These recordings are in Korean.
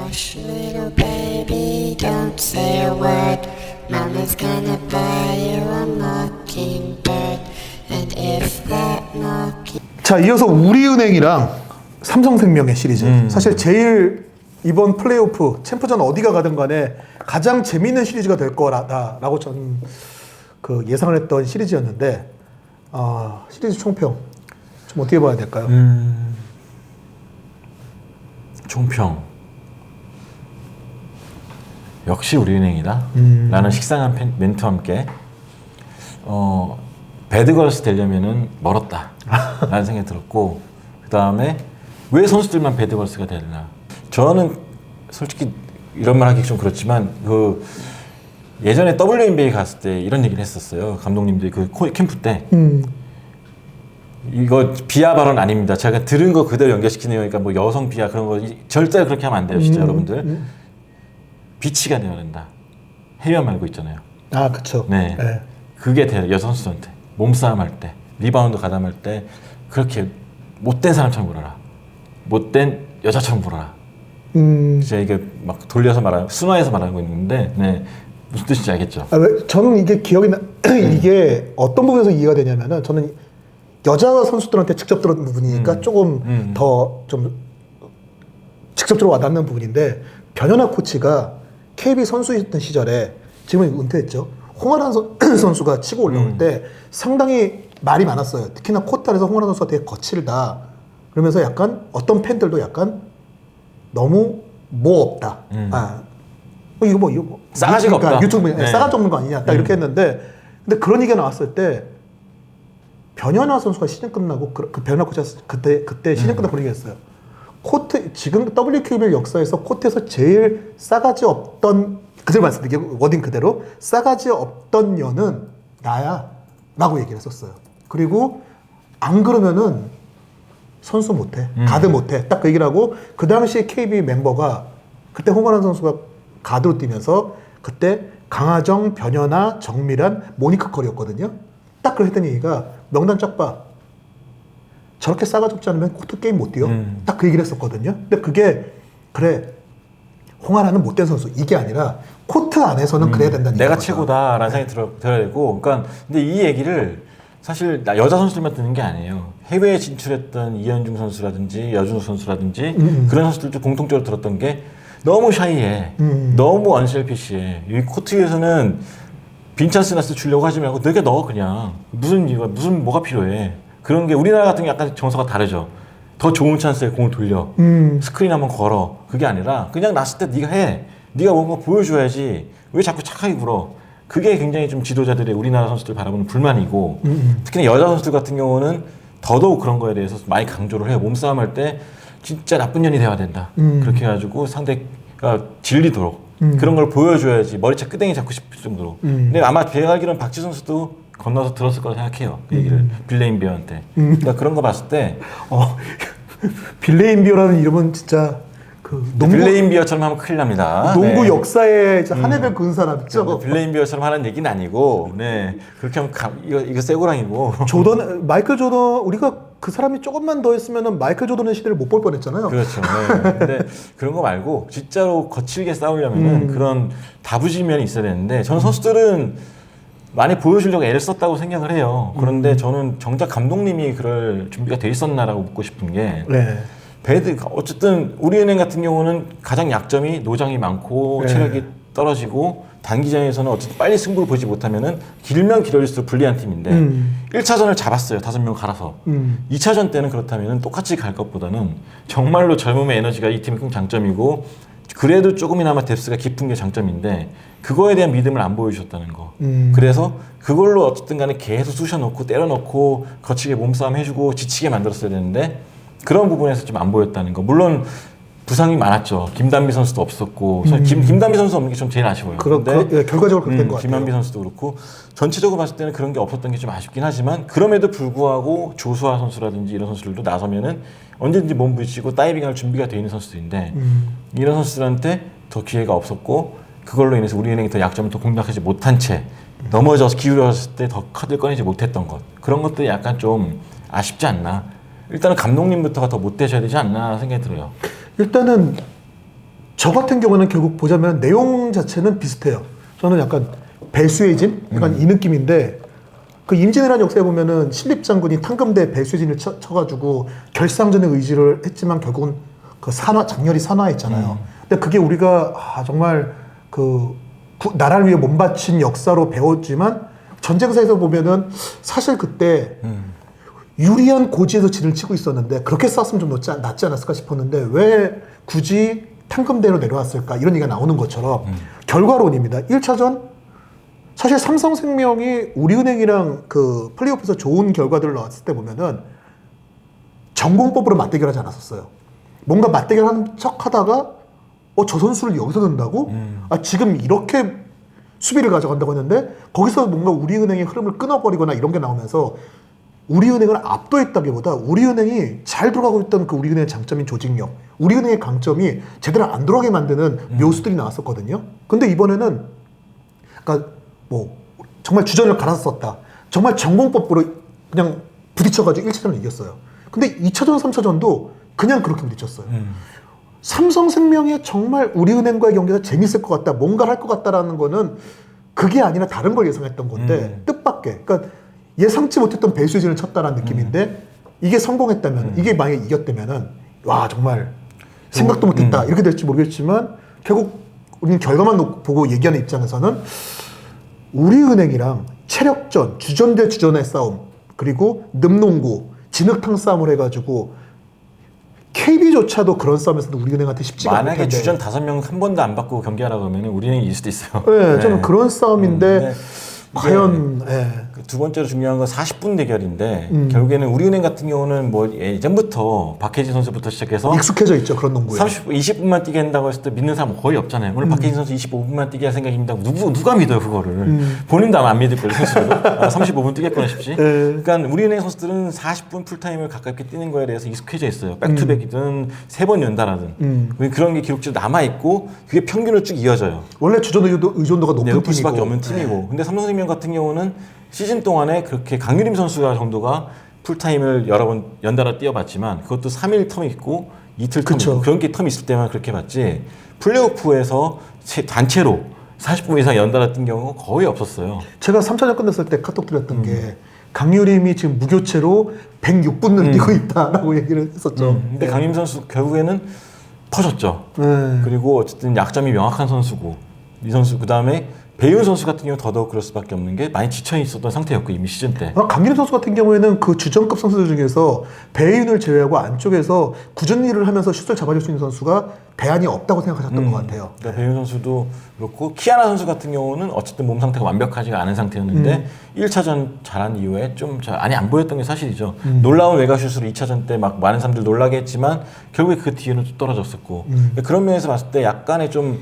Hush, little baby, don't say a word. Mama's gonna buy you a mockingbird. And if that mocking... 자, 이어서 우리은행이랑 삼성생명의 시리즈. 사실 제일 이번 플레이오프 챔프전 어디가 가든 간에 가장 재미있는 시리즈가 될 거라고 저는 그 예상을 했던 시리즈였는데 시리즈 총평 좀 어떻게 봐야 될까요? 총평 역시 우리은행이다 라는 식상한 멘트와 함께 배드걸스 되려면은 멀었다 라는 생각이 들었고, 그 다음에 왜 선수들만 배드걸스가 되나. 저는 솔직히 이런 말 하기 좀 그렇지만 그 예전에 WNBA 갔을 때 이런 얘기를 했었어요. 감독님들이 그 캠프 때 이거 비하 발언 아닙니다. 제가 들은 거 그대로 연결시키는 거니까 뭐 여성 비하 그런 거 절대 그렇게 하면 안 돼요. 진짜 여러분들. 비치가 되어야 된다. 해외 말고 있잖아요. 아, 그쵸. 네. 네. 그게 돼요. 여선수한테. 몸싸움 할 때, 리바운드 가담할 때 그렇게 못된 사람처럼 굴어라. 못된 여자처럼 굴어라. 제가 이게 막 돌려서 말하는, 순화해서 말하고 있는데, 네. 무슨 뜻인지 알겠죠? 저는 이게 기억이 이게 어떤 부분에서 이해가 되냐면은 저는 여자 선수들한테 직접 들은 부분이니까 조금 더 좀 직접적으로 와닿는 부분인데, 변현아 코치가 KB 선수였던 시절에 지금은 은퇴했죠. 홍아란 선수가 치고 올라올 때 상당히 말이 많았어요. 특히나 코트 안에서 홍아란 선수가 되게 거칠다. 그러면서 약간 어떤 팬들도 약간 너무 뭐 없다. 이거 뭐 싸가지가 없다. 유튜브에 네. 싸가지 없는 거 아니냐 딱 이렇게 했는데, 근데 그런 얘기가 나왔을 때 변현아 선수가 시즌 끝나고 그 변현아 코치가 그때 시즌 끝나고 그런 얘기했어요. 코트 지금 WKBL 역사에서 코트에서 제일 싸가지 없던, 그대로 말씀드릴게요. 워딩 그대로 싸가지 없던 년은 나야 라고 얘기를 했었어요. 그리고 안 그러면은 선수 못해, 가드 못해, 딱 그 얘기를 하고, 그 당시에 KB 멤버가 그때 홍원환 선수가 가드로 뛰면서 그때 강하정, 변현아, 정미란, 모니카 컬이었거든요. 딱 그걸 했던 얘기가, 명단 쫙 봐, 저렇게 싸가지 없지 않으면 코트 게임 못 뛰어. 딱 그 얘기를 했었거든요. 근데 그게 그래, 홍하나는 못된 선수 이게 아니라 코트 안에서는 그래야 된다는 내가 얘기거든. 최고다라는 생각이 들어야 되고, 그러니까 근데 이 얘기를 사실 여자 선수들만 듣는 게 아니에요. 해외에 진출했던 이현중 선수라든지 여준호 선수라든지 그런 선수들도 공통적으로 들었던 게 너무 샤이해, 너무 언셀피시해. 이 코트 위에서는 빈 찬스 나스 주려고 하지 말고 너게 넣어 그냥. 무슨 뭐가 필요해. 그런 게 우리나라 같은 게 약간 정서가 다르죠. 더 좋은 찬스에 공을 돌려. 스크린 한번 걸어. 그게 아니라 그냥 났을 때 네가 해. 네가 뭔가 보여줘야지. 왜 자꾸 착하게 굴어. 그게 굉장히 좀 지도자들의 우리나라 선수들 바라보는 불만이고, 특히나 여자 선수들 같은 경우는 더더욱 그런 거에 대해서 많이 강조를 해요. 몸싸움 할 때 진짜 나쁜 년이 돼야 된다. 그렇게 해가지고 상대가 질리도록 그런 걸 보여줘야지. 머리채 끄댕이 잡고 싶을 정도로. 근데 아마 제가 알기로는 박지 선수도 건너서 들었을 거라 생각해요. 그 얘기를 빌레인 비어한테. 그러니까 그런 거 봤을 때 빌레인 비어라는 이름은 진짜 그 농구, 빌레인 비어처럼 하면 큰일 납니다. 농구 네. 역사에 한 해를 그은 사람이죠. 빌레인 비어처럼 하는 얘기는 아니고, 네. 그렇게 하면 이거 쇠고랑이고. 마이클 조던, 우리가 그 사람이 조금만 더 했으면 마이클 조던의 시대를 못 볼 뻔했잖아요. 그렇죠. 네. 근데 그런 거 말고 진짜로 거칠게 싸우려면은 그런 다부지면이 있어야 되는데, 저는 선수들은 많이 보여주려고 애를 썼다고 생각을 해요. 그런데 저는 정작 감독님이 그럴 준비가 돼 있었나라고 묻고 싶은 게, 네. 어쨌든 우리은행 같은 경우는 가장 약점이 노장이 많고 체력이 떨어지고, 단기전에서는 어쨌든 빨리 승부를 보지 못하면은 길면 길어질수록 불리한 팀인데 1차전을 잡았어요. 5명 갈아서. 2차전 때는 그렇다면은 똑같이 갈 것보다는 정말로 젊음의 에너지가 이 팀의 큰 장점이고, 그래도 조금이나마 뎁스가 깊은 게 장점인데 그거에 대한 믿음을 안 보여주셨다는 거. 그래서 그걸로 어쨌든 간에 계속 쑤셔놓고 때려놓고 거치게 몸싸움 해주고 지치게 만들었어야 되는데, 그런 부분에서 좀 안 보였다는 거. 물론 부상이 많았죠. 김단비 선수도 없었고, 김단비 선수 없는 게 좀 제일 아쉬워요. 예, 결과적으로 그렇게 된 것 같아요. 김한비 선수도 그렇고 전체적으로 봤을 때는 그런 게 없었던 게 좀 아쉽긴 하지만, 그럼에도 불구하고 조수아 선수라든지 이런 선수들도 나서면은 언제든지 몸 부딪히고 다이빙할 준비가 돼 있는 선수들인데, 이런 선수들한테 더 기회가 없었고, 그걸로 인해서 우리은행이 더 약점을 더 공략하지 못한 채 넘어져서 기울였을 때 더 카드를 꺼내지 못했던 것, 그런 것들이 약간 좀 아쉽지 않나. 일단은 감독님부터가 더 못되셔야 되지 않나 생각이 들어요. 일단은 저 같은 경우는 결국 보자면 내용 자체는 비슷해요. 저는 약간 배수의 진? 약간 이 느낌인데 그 임진왜란 역사에 보면은 신립 장군이 탄금대 배수의 진을 쳐가지고 결상전의 의지를 했지만 결국은 그 장렬히 산화했잖아요. 근데 그게 우리가 정말 나라를 위해 몸바친 역사로 배웠지만 전쟁사에서 보면은 사실 그때 유리한 고지에서 진을 치고 있었는데 그렇게 싸웠으면 좀 낫지 않았을까 싶었는데 왜 굳이 탄금대로 내려왔을까 이런 얘기가 나오는 것처럼 결과론입니다. 1차전 사실 삼성생명이 우리은행이랑 그 플레이오프에서 좋은 결과들을 나왔을 때 보면은 전공법으로 맞대결하지 않았었어요. 뭔가 맞대결하는 척 하다가 저 선수를 여기서 든다고? 지금 이렇게 수비를 가져간다고 했는데 거기서 뭔가 우리은행의 흐름을 끊어버리거나 이런 게 나오면서 우리은행을 압도했다기보다 우리은행이 잘 돌아가고 있던 그 우리은행의 장점인 조직력, 우리은행의 강점이 제대로 안 돌아가게 만드는 묘수들이 나왔었거든요. 근데 이번에는 그러니까 뭐 정말 주전을 갈아썼다. 정말 전공법으로 그냥 부딪혀가지고 1차전을 이겼어요. 근데 2차전, 3차전도 그냥 그렇게 부딪혔어요. 삼성생명이 정말 우리은행과의 경기가 재밌을 것 같다, 뭔가를 할 것 같다라는 거는 그게 아니라 다른 걸 예상했던 건데 뜻밖의, 그러니까 예상치 못했던 배수진을 쳤다라는 느낌인데 이게 성공했다면, 이게 만약에 이겼다면은 와 정말 생각도 못했다 이렇게 될지 모르겠지만 결국 우리는 결과만 보고 얘기하는 입장에서는 우리은행이랑 체력전, 주전 대 주전의 싸움, 그리고 늠농구, 진흙탕 싸움을 해가지고 KB조차도 그런 싸움에서도 우리은행한테 쉽지가 않을 텐데 만약에 주전 5명 한 번도 안 바꾸고 경기하라고 하면 우리은행이 이길 수도 있어요. 네, 저는 그런 싸움인데 과연 두 번째로 중요한 건 40분 대결인데 결국에는 우리은행 같은 경우는 뭐 예전부터 박혜진 선수부터 시작해서 익숙해져 있죠 그런 농구에. 20분만 뛰게 한다고 했을 때 믿는 사람 거의 없잖아요. 오늘 박혜진 선수 25분만 뛰게 할 생각입니다. 누가 믿어요 그거를. 본인도 아마 안 믿을 거예요 선수도. 35분 뛰겠구나 싶지. 그러니까 우리은행 선수들은 40분 풀타임을 가깝게 뛰는 거에 대해서 익숙해져 있어요. 백투백이든 3번 연달아든 그런 게 기록적으로 남아 있고 그게 평균으로 쭉 이어져요. 원래 주전 의존도가 높은 높을 팀이고. 수밖에 없는 팀이고. 근데 삼성생명 같은 경우는 시즌 동안에 그렇게 강유림 선수가 정도가 풀타임을 여러 번 연달아 뛰어봤지만 그것도 3일 텀이 있고 이틀 텀이 있고 그런 게 텀이 있을 때만 그렇게 봤지 플레이오프에서 단체로 40분 이상 연달아 뛴 경우가 거의 없었어요. 제가 3차전 끝났을 때 카톡 드렸던 게 강유림이 지금 무교체로 106분을 뛰고 있다라고 얘기를 했었죠. 근데 강유림 선수 결국에는 터졌죠. 그리고 어쨌든 약점이 명확한 선수고 이 선수 그 다음에 배윤 선수 같은 경우 더더욱 그럴 수밖에 없는 게 많이 지쳐 있었던 상태였고 이미 시즌 때. 강유림 선수 같은 경우에는 그 주전급 선수들 중에서 배윤을 제외하고 안쪽에서 굳은 일을 하면서 슛을 잡아줄 수 있는 선수가 대안이 없다고 생각하셨던 것 같아요. 그러니까 배윤 선수도 그렇고 키아나 선수 같은 경우는 어쨌든 몸 상태가 완벽하지가 않은 상태였는데 1차전 잘한 이후에 좀 많이 안 보였던 게 사실이죠. 놀라운 외곽슛으로 2차전 때 막 많은 사람들 놀라게 했지만 결국에 그 뒤에는 좀 떨어졌었고 그런 면에서 봤을 때 약간의 좀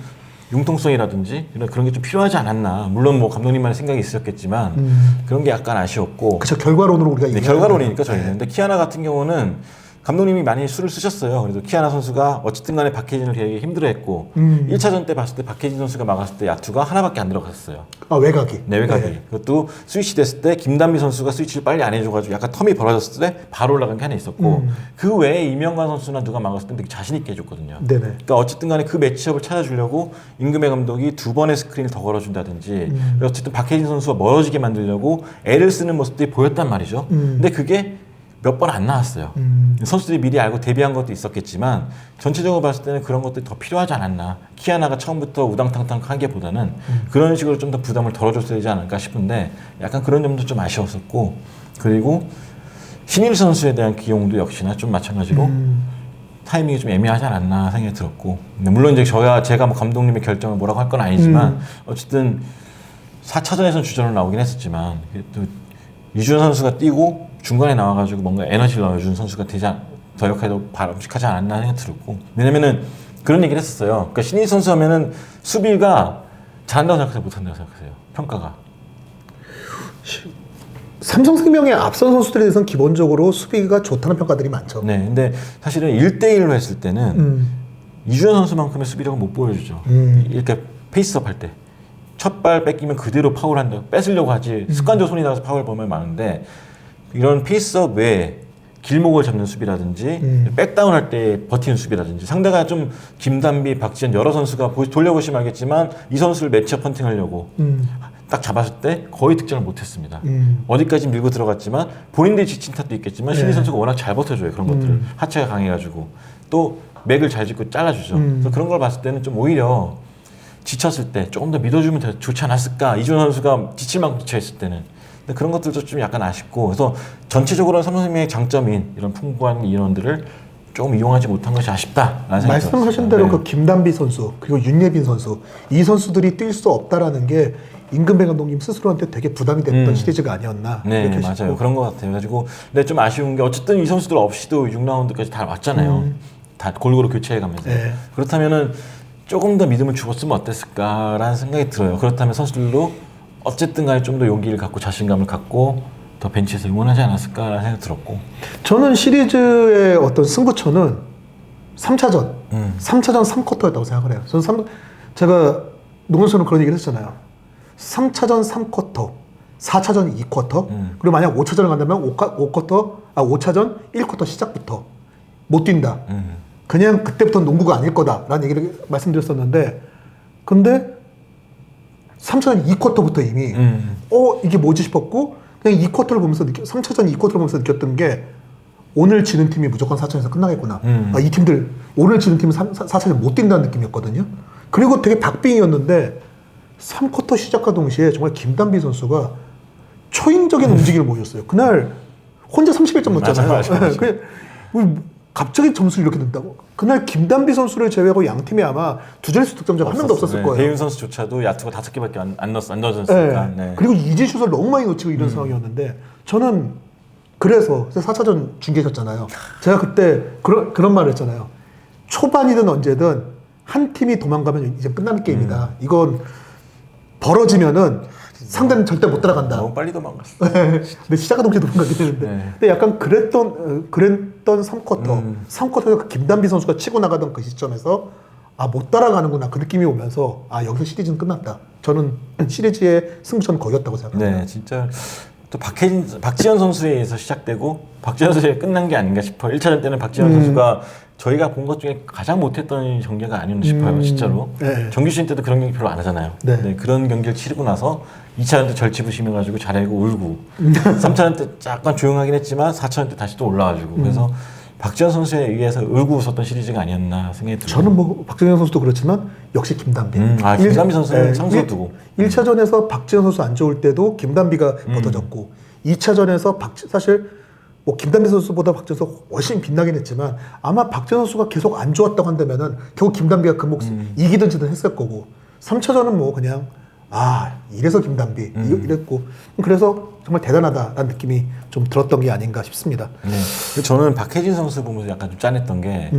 융통성이라든지 그런 게 좀 필요하지 않았나. 물론 뭐 감독님만의 생각이 있었겠지만 그런 게 약간 아쉬웠고. 그렇죠. 결과론으로 우리가 네, 결과론이니까 저희는. 근데 키아나 같은 경우는 감독님이 많이 수를 쓰셨어요. 그래도 키아나 선수가 어쨌든 간에 박혜진을 되게 힘들어했고 1차전 때 봤을 때 박혜진 선수가 막았을 때 야투가 하나밖에 안 들어갔어요. 외곽이. 네, 외곽이. 그것도 스위치 됐을 때 김단비 선수가 스위치를 빨리 안 해줘가지고 약간 텀이 벌어졌을 때 바로 올라간 게 하나 있었고 그 외에 이명관 선수나 누가 막았을 때 되게 자신 있게 해줬거든요. 네네. 그러니까 어쨌든 간에 그 매치업을 찾아주려고 임금혜 감독이 2번의 스크린을 더 걸어준다든지 어쨌든 박혜진 선수가 멀어지게 만들려고 애를 쓰는 모습들이 보였단 말이죠. 근데 그게 몇 번 안 나왔어요. 선수들이 미리 알고 대비한 것도 있었겠지만 전체적으로 봤을 때는 그런 것들이 더 필요하지 않았나. 키아나가 처음부터 우당탕탕 하기보다는 그런 식으로 좀 더 부담을 덜어줬어야 되지 않을까 싶은데 약간 그런 점도 좀 아쉬웠었고 그리고 신일 선수에 대한 기용도 역시나 좀 마찬가지로 타이밍이 좀 애매하지 않았나 생각이 들었고 근데 물론 이제 제가 뭐 감독님의 결정을 뭐라고 할 건 아니지만 어쨌든 4차전에서는 주전으로 나오긴 했었지만 또 유준 선수가 뛰고 중간에 나와가지고 뭔가 에너지를 넣어준 선수가 더 역할도 바람직하지 않았나 생각이 들었고 왜냐면은 그런 얘기를 했었어요. 그러니까 신인 선수 하면은 수비가 잘한다고 생각하세요? 못한다고 생각하세요? 평가가. 삼성생명의 앞선 선수들에 대해서는 기본적으로 수비가 좋다는 평가들이 많죠. 네, 근데 사실은 1대1로 했을 때는 이주연 선수만큼의 수비력은 못 보여주죠. 이렇게 페이스업 할 때. 첫 발 뺏기면 그대로 파울한다. 뺏으려고 하지 습관적으로 손이 나가서 파울 범위 많은데 이런 페이스업 외에 길목을 잡는 수비라든지 백다운 할 때 버티는 수비라든지 상대가 좀 김단비, 박지현 여러 선수가 돌려보시면 알겠지만 이 선수를 매치업 헌팅하려고 딱 잡았을 때 거의 득점을 못했습니다. 어디까지 밀고 들어갔지만 본인들이 지친 탓도 있겠지만 신희 선수가 워낙 잘 버텨줘요. 그런 것들을 하체가 강해가지고 또 맥을 잘 짚고 잘라주죠. 그래서 그런 걸 봤을 때는 좀 오히려 지쳤을 때 조금 더 믿어주면 더 좋지 않았을까. 이준호 선수가 지칠 만큼 지쳐있을 때는. 근데 그런 것들도 좀 약간 아쉽고 그래서 전체적으로 삼성생명의 장점인 이런 풍부한 인원들을 조금 이용하지 못한 것이 아쉽다라는 생각이 말씀하신 들었습니다. 대로 네. 그 김단비 선수 그리고 윤예빈 선수 이 선수들이 뛸 수 없다라는 게 임금배 감독님 스스로한테 되게 부담이 됐던 시리즈가 아니었나. 네, 이렇게 맞아요. 싶고. 그런 것 같아요. 그래가지고 근데 좀 아쉬운 게 어쨌든 이 선수들 없이도 6라운드까지 다 왔잖아요. 다 골고루 교체해가면서. 네. 그렇다면은 조금 더 믿음을 주었으면 어땠을까라는 생각이 들어요. 그렇다면 선수들도 어쨌든 간에 좀 더 용기를 갖고 자신감을 갖고 더 벤치에서 응원하지 않았을까라는 생각이 들었고. 저는 시리즈의 어떤 승부처는 3차전, 3차전 3쿼터였다고 생각을 해요. 저는 제가 농구선수는 그런 얘기를 했잖아요. 3차전 3쿼터, 4차전 2쿼터, 그리고 만약 5차전을 간다면 5차전 1쿼터 시작부터 못 뛴다. 그냥 그때부터 농구가 아닐 거다라는 얘기를 말씀드렸었는데, 근데 3차전 2쿼터부터 이미 이게 뭐지 싶었고 그냥 2쿼터를 보면서 3차전 2쿼터를 보면서 느꼈던 게 오늘 지는 팀이 무조건 4차전에서 끝나겠구나. 이 팀들 오늘 지는 팀은 4차전 못 뛴다는 느낌이었거든요. 그리고 되게 박빙이었는데 3쿼터 시작과 동시에 정말 김단비 선수가 초인적인 움직임을 보였어요. 그날 혼자 31점 넣었잖아요. 맞아. 그냥 갑자기 점수를 이렇게 낸다고? 그날 김단비 선수를 제외하고 양 팀에 아마 두 자릿수 득점자가 한 명도 없었을 거예요. 배윤 선수조차도 야투가 5개밖에 안 넣어줬으니까. 네. 네. 그리고 이지슛을 너무 많이 놓치고 이런 상황이었는데 저는 그래서 4차전 중계셨잖아요. 제가 그때 그런 말을 했잖아요. 초반이든 언제든 한 팀이 도망가면 이제 끝나는 게임이다. 이건 벌어지면은 상대는 절대 못 따라간다. 너무 빨리 도망갔어. 근데 시작과 동시에 도망가게 되는데. 네. 근데 약간 그랬던 3쿼터. 3쿼터에서 그 김단비 선수가 치고 나가던 그 시점에서 못 따라가는구나. 그 느낌이 오면서 여기서 시리즈는 끝났다. 저는 시리즈의 승부처는 거기였다고 생각합니다. 네, 진짜 또 박지현 선수에 의해서 시작되고 박지현 선수에 끝난 게 아닌가 싶어요. 1차전 때는 박지현 선수가 저희가 본 것 중에 가장 못했던 경기가 아니었나 싶어요. 진짜로. 네. 정규 시즌 때도 그런 경기 별로 안 하잖아요. 네. 네, 그런 경기를 치르고 나서 2차전 때 절치부심해가지고 잘하고 울고 3차전 때 약간 조용하긴 했지만 4차전 때 다시 또 올라와주고 그래서 박지현 선수에 의해서 울고 웃었던 시리즈가 아니었나 생각이 들어요. 저는 뭐 박정현 선수도 그렇지만 역시 김단비. 김단비 선수는 상수로 두고. 1차전에서 박지현 선수 안 좋을 때도 김단비가 버텨줬고 2차전에서 사실 뭐 김단비 선수보다 박지현 선수 훨씬 빛나긴 했지만 아마 박지현 선수가 계속 안 좋았다고 한다면은 결국 김단비가 그 몫을 이기든 지든 했을 거고 3차전은 뭐 그냥 이래서 김단비 이랬고 그래서 정말 대단하다라는 느낌이 좀 들었던 게 아닌가 싶습니다. 네. 저는 박혜진 선수 보면서 약간 좀 짠했던 게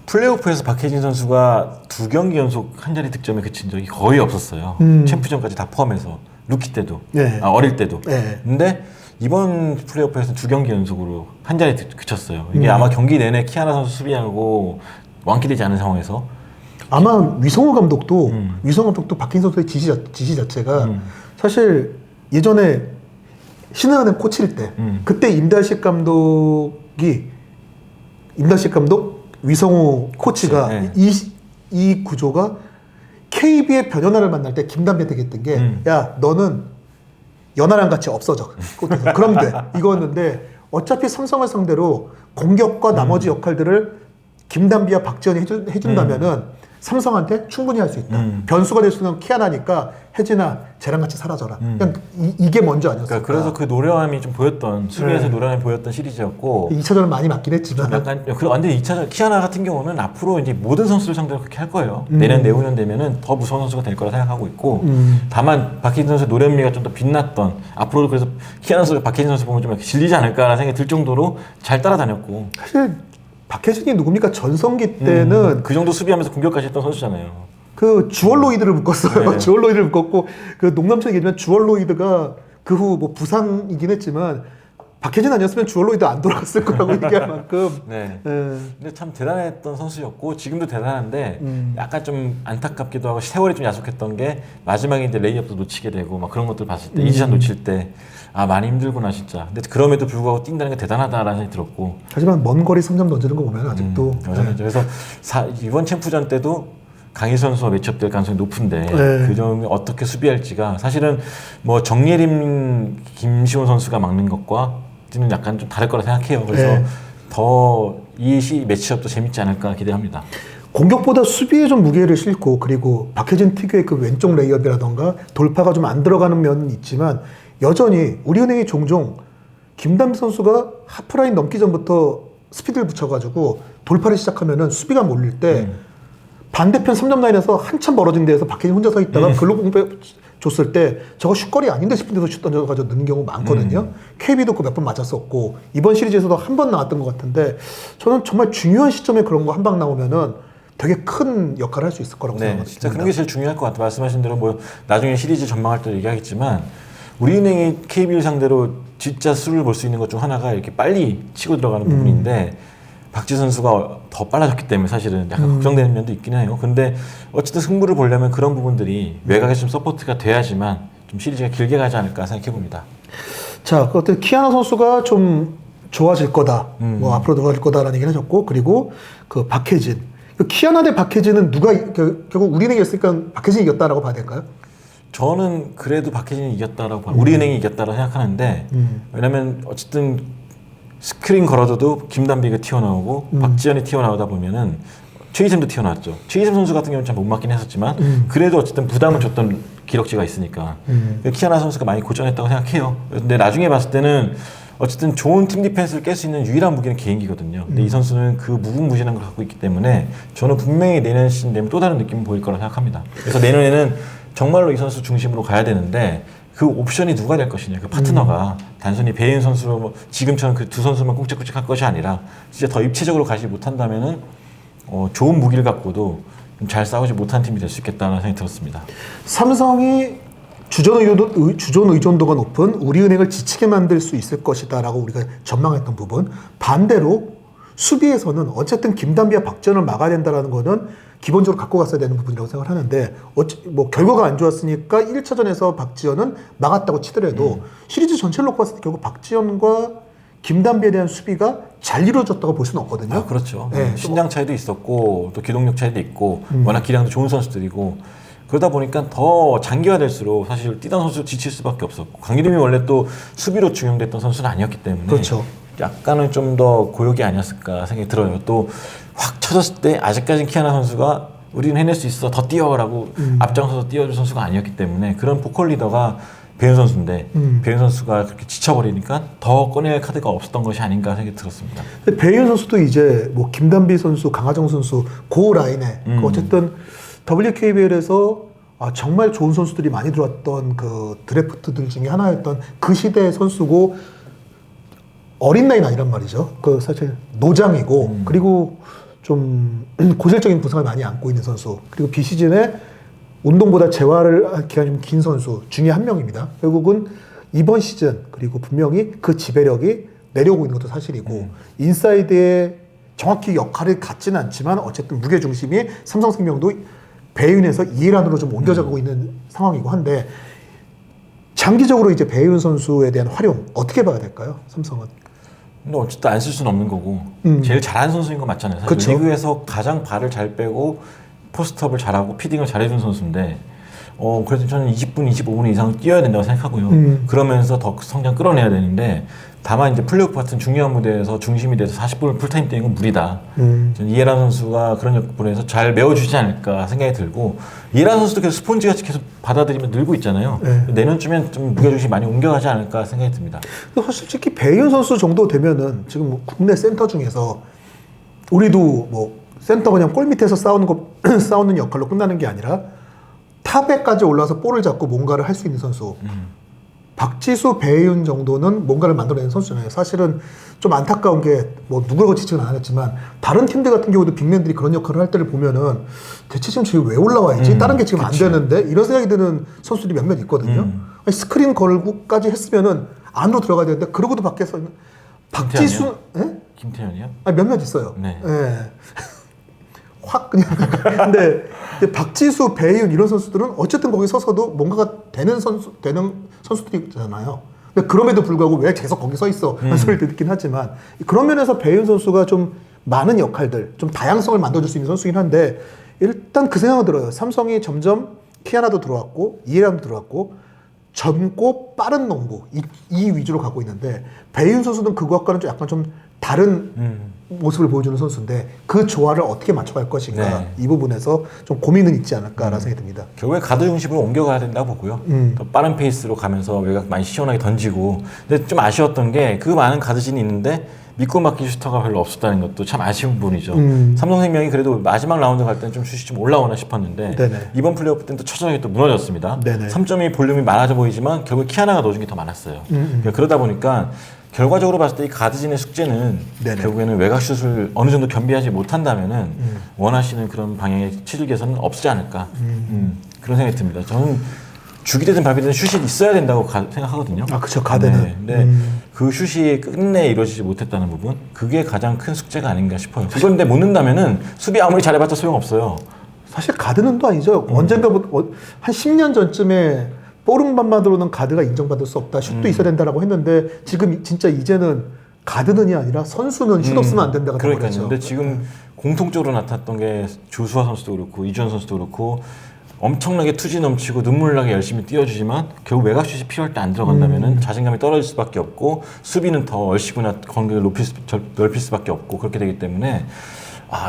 플레이오프에서 박혜진 선수가 2경기 연속 한 자리 득점에 그친 적이 거의 없었어요. 챔프전까지 다 포함해서 루키 때도 네. 어릴 때도. 네. 근데 이번 플레이오프에서 2경기 연속으로 한 자리 그쳤어요. 이게 아마 경기 내내 키아나 선수 수비하고 완기되지 않은 상황에서 아마 위성호 감독도 박혜진 선수의 지시 자체가 사실 예전에 신한은행 코치일 때 그때 임달식 감독 위성호 코치가 네. 이 구조가 KB의 변현아를 만날 때 김단비한테 얘기했던 게 야 너는 연하랑 같이 없어져. 그럼 돼. 이거였는데 어차피 삼성을 상대로 공격과 나머지 역할들을 김단비와 박지현이 해준다면은 삼성한테 충분히 할 수 있다. 변수가 될 수 있는 키아나니까 혜진아 쟤랑 같이 사라져라. 그냥 이게 먼저 아니었을까. 그래서 그 노련함이 좀 보였던 수비에서 네. 노련함이 보였던 시리즈였고 2차전은 많이 맞긴 했지만 약간 완전 2차전 키아나 같은 경우는 앞으로 이제 모든 선수를 상대로 그렇게 할 거예요. 내년 내후년 되면은 더 무서운 선수가 될 거라 생각하고 있고 다만 박혜진 선수의 노련미가 좀 더 빛났던 앞으로도 그래서 키아나 선수가 박혜진 선수 보면 좀 이렇게 질리지 않을까라는 생각이 들 정도로 잘 따라다녔고 사실 박혜진이 누굽니까? 전성기 때는 그 정도 수비하면서 공격까지 했던 선수잖아요. 그 주얼로이드를 묶었어요. 네. 주얼로이드를 묶었고 그 농담처럼 얘기하지만 주얼로이드가 그 후 뭐 부상이긴 했지만 박혜진 아니었으면 주얼로이드 안 돌아갔을 거라고 얘기할 만큼. 네. 예. 근데 참 대단했던 선수였고 지금도 대단한데 약간 좀 안타깝기도 하고 세월이 좀 야속했던 게 마지막에 이제 레이업도 놓치게 되고 막 그런 것들 봤을 때 이지찬 놓칠 때 많이 힘들구나 진짜. 근데 그럼에도 불구하고 뛴다는 게 대단하다라는 생각이 들었고. 하지만 먼 거리 3점 던지는 거 보면 아직도. 여전히 그래서 이번 챔프전 때도 강희 선수와 매치업될 가능성이 높은데 네. 그 점이 어떻게 수비할지가 사실은 뭐 정예림, 김시훈 선수가 막는 것과는 약간 좀 다를 거라 생각해요. 그래서 네. 더 이 매치업도 재밌지 않을까 기대합니다. 공격보다 수비에 좀 무게를 싣고 그리고 박혜진 특유의 그 왼쪽 레이업이라던가 돌파가 좀 안 들어가는 면은 있지만 여전히 우리은행이 종종 김담비 선수가 하프라인 넘기 전부터 스피드를 붙여가지고 돌파를 시작하면은 수비가 몰릴 때 반대편 3점 라인에서 한참 멀어진 데에서 박혜진 혼자 서 있다가 글로 공배 줬을 때 저거 슛거리 아닌데 싶은 데서 슛 던져가지고 넣는 경우 많거든요. KB도 그 몇 번 맞았었고 이번 시리즈에서도 한 번 나왔던 것 같은데 저는 정말 중요한 시점에 그런 거 한 방 나오면은 되게 큰 역할을 할 수 있을 거라고 생각합니다. 진짜 그런 게 제일 중요할 것 같아요. 말씀하신 대로 뭐 나중에 시리즈 전망할 때 얘기하겠지만 우리은행이 KB를 상대로 진짜 수를 볼 수 있는 것 중 하나가 이렇게 빨리 치고 들어가는 부분인데 박지 선수가 더 빨라졌기 때문에 사실은 약간 걱정되는 면도 있긴 해요. 근데 어쨌든 승부를 보려면 그런 부분들이 외곽에 좀 서포트가 돼야지만 좀 시리즈가 길게 가지 않을까 생각해 봅니다. 자, 그 어떤 키아나 선수가 좀 좋아질 거다. 뭐 앞으로 좋아질 거다라는 얘기를 하셨고 그리고 그 박혜진. 그 키아나 대 박혜진은 누가 결국 우리은행이 겼으니까 박혜진이 이겼다라고 봐야 될까요? 저는 그래도 박혜진이 이겼다라고 봐요. 우리은행이 이겼다라고 생각하는데 왜냐면 어쨌든 스크린 걸어줘도 김단비가 튀어나오고 박지현이 튀어나오다 보면은 최희샘도 튀어나왔죠. 최희샘 선수 같은 경우는 잘 못 맞긴 했었지만 그래도 어쨌든 부담을 줬던 기록지가 있으니까 키아나 선수가 많이 고전했다고 생각해요. 근데 나중에 봤을 때는 어쨌든 좋은 팀 디펜스를 깰 수 있는 유일한 무기는 개인기거든요. 근데 이 선수는 그 무궁무진한 걸 갖고 있기 때문에 저는 분명히 내년 시즌 되면 또 다른 느낌을 보일 거라 생각합니다. 그래서 내년에는 정말로 이 선수 중심으로 가야 되는데 그 옵션이 누가 될 것이냐, 그 파트너가 단순히 배인 선수로 뭐 지금처럼 그 두 선수만 꾹짝꾹짝 할 것이 아니라 진짜 더 입체적으로 가지 못한다면은 좋은 무기를 갖고도 좀 잘 싸우지 못한 팀이 될 수 있겠다는 생각이 들었습니다. 삼성이 주전 의존도가 높은 우리은행을 지치게 만들 수 있을 것이다라고 우리가 전망했던 부분. 반대로 수비에서는 어쨌든 김단비와 박지현을 막아야 된다라는 거는 기본적으로 갖고 갔어야 되는 부분이라고 생각을 하는데 뭐 결과가 안 좋았으니까 1차전에서 박지현은 막았다고 치더라도 시리즈 전체를 놓고 봤을 때 결국 박지현과 김단비에 대한 수비가 잘 이루어졌다고 볼 수는 없거든요. 그렇죠. 네. 신장 차이도 있었고 또 기동력 차이도 있고 워낙 기량도 좋은 선수들이고 그러다 보니까 더 장기화될수록 사실 뛰던 선수 지칠 수밖에 없었고 강기림이 원래 또 수비로 중용됐던 선수는 아니었기 때문에 그렇죠. 약간은 좀 더 고역이 아니었을까 생각이 들어요. 또 확 쳐졌을 때 아직까지는 키아나 선수가 우리는 해낼 수 있어 더 뛰어라고 앞장서서 뛰어줄 선수가 아니었기 때문에 그런 보컬 리더가 배윤 선수인데 배윤 선수가 그렇게 지쳐버리니까 더 꺼낼 카드가 없었던 것이 아닌가 생각이 들었습니다. 근데 배윤 선수도 이제 뭐 김단비 선수, 강하정 선수 그 라인에 어쨌든 WKBL에서 정말 좋은 선수들이 많이 들어왔던 그 드래프트들 중에 하나였던 그 시대의 선수고 어린 나이는 아니란 말이죠. 그 사실 노장이고 그리고 좀 고질적인 부상을 많이 안고 있는 선수 그리고 비시즌에 운동보다 재활을 할 기간이 좀 긴 선수 중에 한 명입니다. 결국은 이번 시즌 그리고 분명히 그 지배력이 내려오고 있는 것도 사실이고 인사이드에 정확히 역할을 갖지는 않지만 어쨌든 무게중심이 삼성생명도 배윤에서 2일 안으로 좀 옮겨져가고 있는 상황이고 한데 장기적으로 이제 배윤 선수에 대한 활용 어떻게 봐야 될까요? 삼성은? 근데 어쨌든 안 쓸 수는 없는 거고 제일 잘하는 선수인 거 맞잖아요. 사실 그쵸. 리그에서 가장 발을 잘 빼고 포스트업을 잘하고 피딩을 잘해준 선수인데 그래서 저는 20분, 25분 이상 뛰어야 된다고 생각하고요. 그러면서 더 성장 끌어내야 되는데 다만 이제 플레이오프 같은 중요한 무대에서 중심이 돼서 40분을 풀타임 뛰는 건 무리다. 저는 이해란 선수가 그런 역할에서 잘 메워주지 않을까 생각이 들고 이해란 선수도 계속 스폰지같이 계속 받아들이면 늘고 있잖아요. 네. 내년쯤엔 좀 무게중심이 많이 옮겨가지 않을까 생각이 듭니다. 솔직히 배윤 선수 정도 되면은 지금 뭐 국내 센터 중에서 우리도 뭐 센터 그냥 골 밑에서 싸우는 역할로 끝나는 게 아니라 탑에까지 올라서 볼을 잡고 뭔가를 할 수 있는 선수. 박지수, 배혜윤 정도는 뭔가를 만들어내는 선수잖아요. 사실은 좀 안타까운 게 뭐 누구라고 지칭은 안 했지만 다른 팀들 같은 경우도 빅맨들이 그런 역할을 할 때를 보면은 대체 지금 왜 올라와 있지? 다른 게 지금 그치. 안 되는데 이런 생각이 드는 선수들이 몇몇 있거든요. 아니, 스크린 걸고까지 했으면은 안으로 들어가야 되는데 그러고도 밖에서 박지수, 예? 김태현이요? 아니 몇몇 있어요. 네. 예. 확 그냥. 근데 박지수, 배희윤 이런 선수들은 어쨌든 거기 서서도 뭔가가 되는 선수들이잖아요. 근데 그럼에도 불구하고 왜 계속 거기 서 있어? 하는 소리를 듣긴 하지만 그런 면에서 배희윤 선수가 좀 많은 역할들, 좀 다양성을 만들어줄 수 있는 선수긴 한데 일단 그 생각은 들어요. 삼성이 점점 키아나도 들어왔고 이해람도 들어왔고 젊고 빠른 농구 이 위주로 가고 있는데 배희윤 선수는 그것과는 좀 약간 좀 다른 모습을 보여주는 선수인데 그 조화를 어떻게 맞춰갈 것인가 네. 이 부분에서 좀 고민은 있지 않을까라는 생각이 듭니다. 결국에 가드 중심으로 옮겨가야 된다고 보고요. 더 빠른 페이스로 가면서 외곽 많이 시원하게 던지고. 근데 좀 아쉬웠던 게 그 많은 가드진이 있는데 믿고 맡긴 슈터가 별로 없었다는 것도 참 아쉬운 부분이죠. 삼성생명이 그래도 마지막 라운드 갈 때는 좀 슛이 좀 올라오나 싶었는데 네네. 이번 플레이오프 때는 또 처절하게 또 무너졌습니다. 네네. 3점이 볼륨이 많아져 보이지만 결국 키아나가 넣어준 게 더 많았어요. 그러니까 그러다 보니까 결과적으로 봤을 때 이 가드진의 숙제는 네네. 결국에는 외곽슛을 어느 정도 겸비하지 못한다면은 원하시는 그런 방향의 치질 개선은 없지 않을까 그런 생각이 듭니다. 저는 죽이 되든 밥이 되든 슛이 있어야 된다고 생각하거든요. 아, 그쵸. 가드는. 네, 근데 그 슛이 끝내 이루어지지 못했다는 부분, 그게 가장 큰 숙제가 아닌가 싶어요. 그런데 못 넣는다면은 수비 아무리 잘해봤자 소용없어요. 사실 가드는 또 아니죠. 언젠가 한 10년 전쯤에 뽀릉밤만으로는 가드가 인정받을 수 없다. 슛도 있어야 된다라고 했는데 지금 진짜 이제는 가드는이 아니라 선수는 슛 없으면 안 된다가 그러니까요. 돼버렸죠. 근데 지금 공통적으로 나타났던 게 조수아 선수도 그렇고 이주현 선수도 그렇고 엄청나게 투지 넘치고 눈물 나게 열심히 뛰어주지만 결국 외곽슛이 필요할 때 안 들어간다면은 자신감이 떨어질 수밖에 없고 수비는 더 얼씨구나 간격을 넓힐 수밖에 없고 그렇게 되기 때문에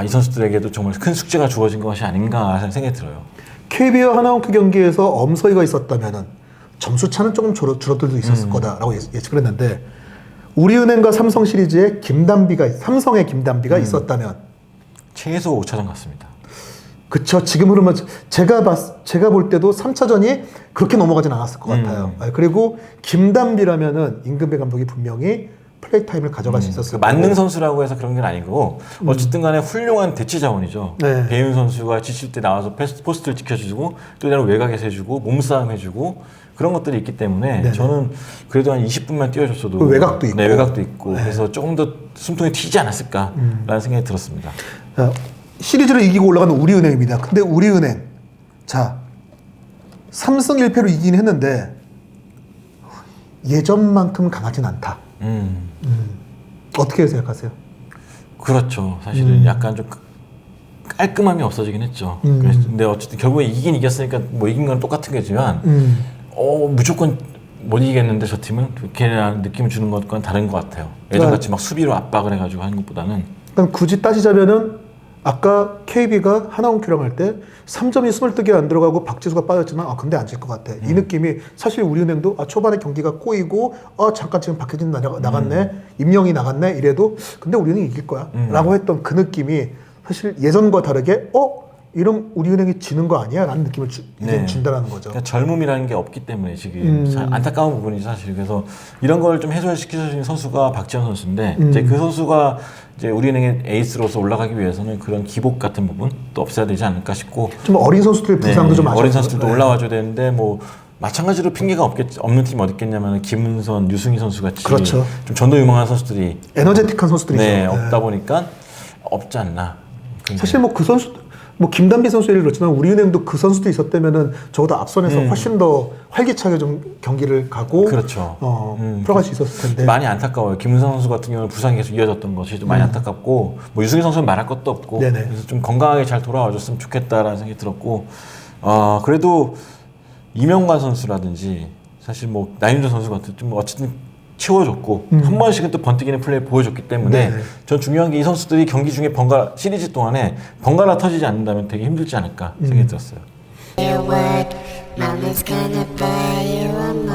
이 선수들에게도 정말 큰 숙제가 주어진 것이 아닌가 하는 생각이 들어요. KB와 하나원큐 경기에서 엄서희가 있었다면은 점수 차는 조금 줄어들 수 있었을 거다라고 예측을 했는데 우리은행과 삼성 시리즈에 삼성의 김단비가 있었다면 최소 5차전 같습니다. 그쵸. 지금 흐르면 제가 볼 때도 3차전이 그렇게 넘어가진 않았을 것 같아요. 그리고 김단비라면은 임금배 감독이 분명히 플레이 타임을 가져갈 수 있었을 그 만능 거고. 선수라고 해서 그런 건 아니고 어쨌든 간에 훌륭한 대치 자원이죠. 네. 배윤 선수가 지칠 때 나와서 포스트를 지켜주고 또 다른 외곽에서 해주고 몸싸움 해주고 그런 것들이 있기 때문에 네네. 저는 그래도 한 20분만 뛰어줬어도 그 외곽도 있고. 네, 외곽도 있고 그래서 조금 더 숨통이 튀지 않았을까라는 생각이 들었습니다. 자, 시리즈를 이기고 올라가는 우리은행입니다. 근데 우리은행 자 3승 1패로 이기긴 했는데 예전만큼 강하진 않다. 어떻게 생각하세요? 그렇죠. 사실은 약간 좀 깔끔함이 없어지긴 했죠. 근데 어쨌든 결국에 이긴 이겼으니까 뭐 이긴 건 똑같은 거지만 무조건 못 이기겠는데 저 팀은 그렇게 느낌을 주는 것과는 다른 것 같아요. 예전같이 막 수비로 압박을 해가지고 하는 것보다는 일단 굳이 따지자면은 아까 KB가 하나원큐랑 할 때 3점이 22개 안 들어가고 박지수가 빠졌지만 근데 안 질 것 같아. 이 느낌이 사실 우리은행도 초반에 경기가 꼬이고 잠깐 지금 박혜진 나갔네 임영이 나갔네 이래도 근데 우리은행이 이길 거야 라고 했던 그 느낌이 사실 예전과 다르게 이런 우리은행이 지는 거 아니야? 라는 느낌을 이제 준다라는 거죠. 그러니까 젊음이라는 게 없기 때문에 지금 안타까운 부분이죠 사실. 그래서 이런 걸 좀 해소시킬 수 있는 선수가 박지현 선수인데 이제 그 선수가 이제 우리은행의 에이스로서 올라가기 위해서는 그런 기복 같은 부분 또 없애야 되지 않을까 싶고 좀 어린 선수들의 부상도 좀 어린 아쉬워서. 선수들도 올라와줘야 되는데 뭐 마찬가지로 핑계가 없는 팀이 어디 있겠냐면 김은선, 유승희 선수 같이 그렇죠. 좀 전도 유망한 선수들이 에너제틱한 선수들이죠. 없다 보니까 없지 않나. 사실 뭐 그 선수 김단비 선수 예를 들었지만 우리은행도 그 선수도 있었다면은 적어도 앞선에서 훨씬 더 활기차게 좀 경기를 가고 그렇죠. 풀어갈 수 있었을 텐데 많이 안타까워요. 김은선 선수 같은 경우는 부상이 계속 이어졌던 것이 좀 많이 안타깝고 뭐 유승희 선수는 말할 것도 없고 네네. 그래서 좀 건강하게 잘 돌아와줬으면 좋겠다라는 생각이 들었고 그래도 이명관 선수라든지 사실 뭐 나윤준 선수 같은 좀 어쨌든 채워줬고 한 번씩은 또 번뜩이는 플레이 보여줬기 때문에 네네. 전 중요한 게 이 선수들이 경기 중에 시리즈 동안에 번갈아 터지지 않는다면 되게 힘들지 않을까 생각이 들었어요. Your word, mama's gonna buy you a